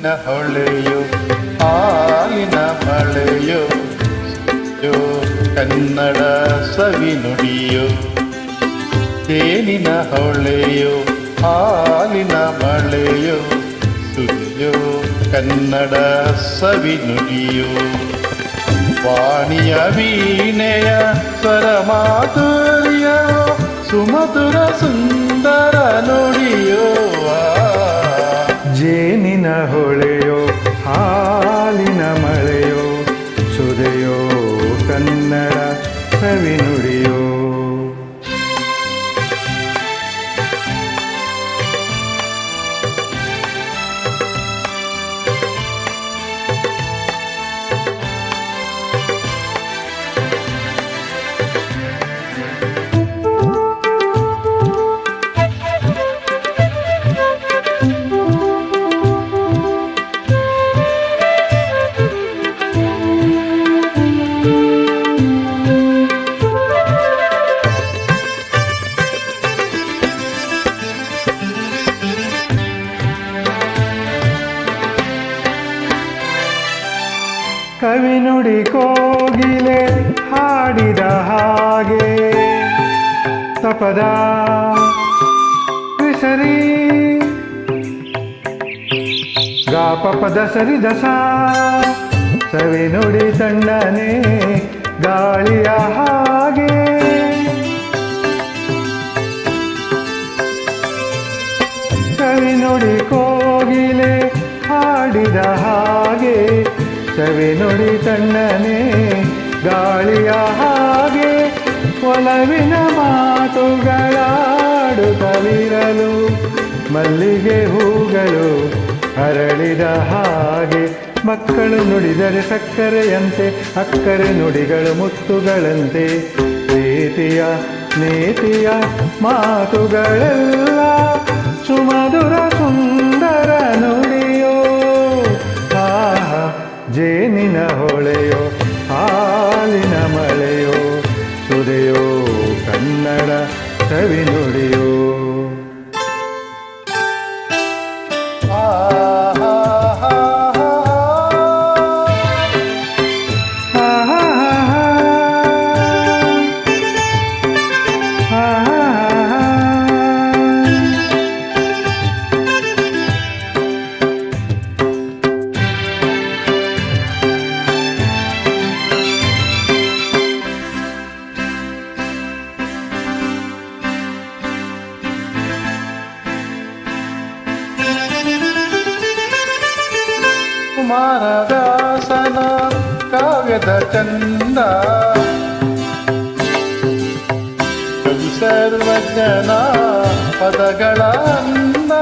ಜೇನಿನ ಹೊಳೆಯೋ ಹಾಲಿನ ಮಳೆಯೋ ಯೋ ಕನ್ನಡ ಸವಿ ನುಡಿಯೋ. ಜೇನಿನ ಹೊಳೆಯೋ ಹಾಲಿನ ಮಳೆಯೋ ಸುದಿಯೋ ಕನ್ನಡ ಸವಿ ನುಡಿಯೋ. ವಾಣಿಯ ವೀಣೆಯ ಸ್ವರ ಮಾಧುರ್ಯ ಸುಮಧುರ ಸುಂದರ ನುಡಿಯೋ. ಜೇನಿನ ಹೊಳೆಯೋ ಹಾಲಿನ ಮಳೆಯೋ ಸುದೆಯೋ ಕನ್ನಡ ಸವಿ ನುಡಿಯೋ. ಕವಿ ನುಡಿ ಕೋಗಿಲೆ ಹಾಡಿದ ಹಾಗೆ ತಪದ ಸರಿ ಗಾಪಪದ ಸರಿ ದಸ ಸವಿ ನುಡಿ ತಣ್ಣನೆ ಗಾಳಿಯ ಹಾಗೆ. ಕವಿ ನುಡಿ ಕೋಗಿಲೆ ಹಾಡಿದ ಹಾಗೆ ಸವಿ ನುಡಿ ತಣ್ಣನೆ ಗಾಳಿಯ ಹಾಗೆ. ಒಲವಿನ ಮಾತುಗಳಾಡುತ್ತಲಿರಲು ಮಲ್ಲಿಗೆ ಹೂಗಳು ಅರಳಿದ ಹಾಗೆ. ಮಕ್ಕಳು ನುಡಿದರೆ ಸಕ್ಕರೆಯಂತೆ ಅಕ್ಕರೆ ನುಡಿಗಳು ಮುತ್ತುಗಳಂತೆ. ಪ್ರೀತಿಯ ನೀತಿಯ ಮಾತುಗಳೆಲ್ಲ ಸುಮಧುರ ಸುಂದರ ನುಡಿಯೋ. ಜೇನಿನ ಹೊಳೆಯೋ ಹಾಲಿನ ಮಳೆಯೋ ಸುದೆಯೋ ಕನ್ನಡ ಸವಿ ನುಡಿಯೋ. ಕುಮಾರವ್ಯಾಸನ ಕಾವ್ಯದ ಚಂದ ಕವಿ ಸರ್ವಜ್ಞನ ಪದಗಳ ಅಂದ.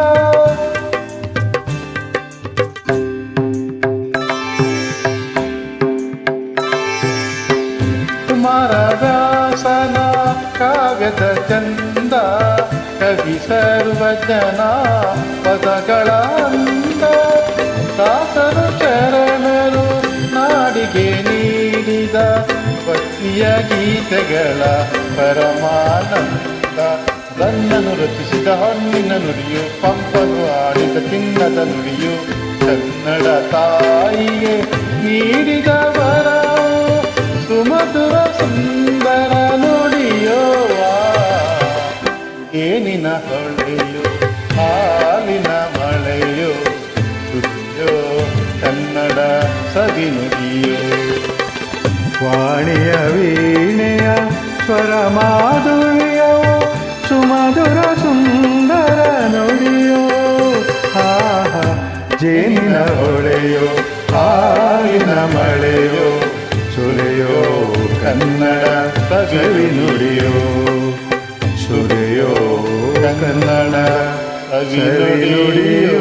ಕುಮಾರವ್ಯಾಸನ ಕಾವ್ಯದ ಚಂದ ಕವಿ ಸರ್ವಜ್ಞನ ಪದಗಳ ಅಂದ. ದಾಸರು ಶರಣರು ನಾಡಿಗೆ ನೀಡಿದ ಭಕ್ತಿಯ ಗೀತೆಗಳ ಪರಮಾನಂದ. ರನ್ನನು ರಚಿಸಿದ ಹೊನ್ನಿನ ನುಡಿಯು ಪಂಪನು ಆಡಿದ ಚಿನ್ನದ ನುಡಿಯು ಕನ್ನಡ ತಾಯಿಗೆ ನೀಡಿದ ವರ ಸುಮಧುರ ಸುಂದರ ನುಡಿಯೋ. ಜೇನಿನ ಹೊಳೆಯೋ ಹಾಲಿನ ಮಳೆಯೋ ಸುದಿಯೋ ಕನ್ನಡ ಸವಿ ನುಡಿಯೋ. ವಾಣಿಯ ವೀಣೆಯ ಸ್ವರ ಮಾಧುರ್ಯ ಸುಮಧುರ ಸುಂದರ ನುಡಿಯೋ. ಜೇನಿನ ಹೊಳೆಯೋ ಹಾಲಿನ ಮಳೆಯೋ ಸುರೆಯೋ ಕನ್ನಡ ಸವಿ ನುಡಿಯೋ. ಸುರೆಯೋ ಕನ್ನಡ ಸವಿ ನುಡಿಯೋ.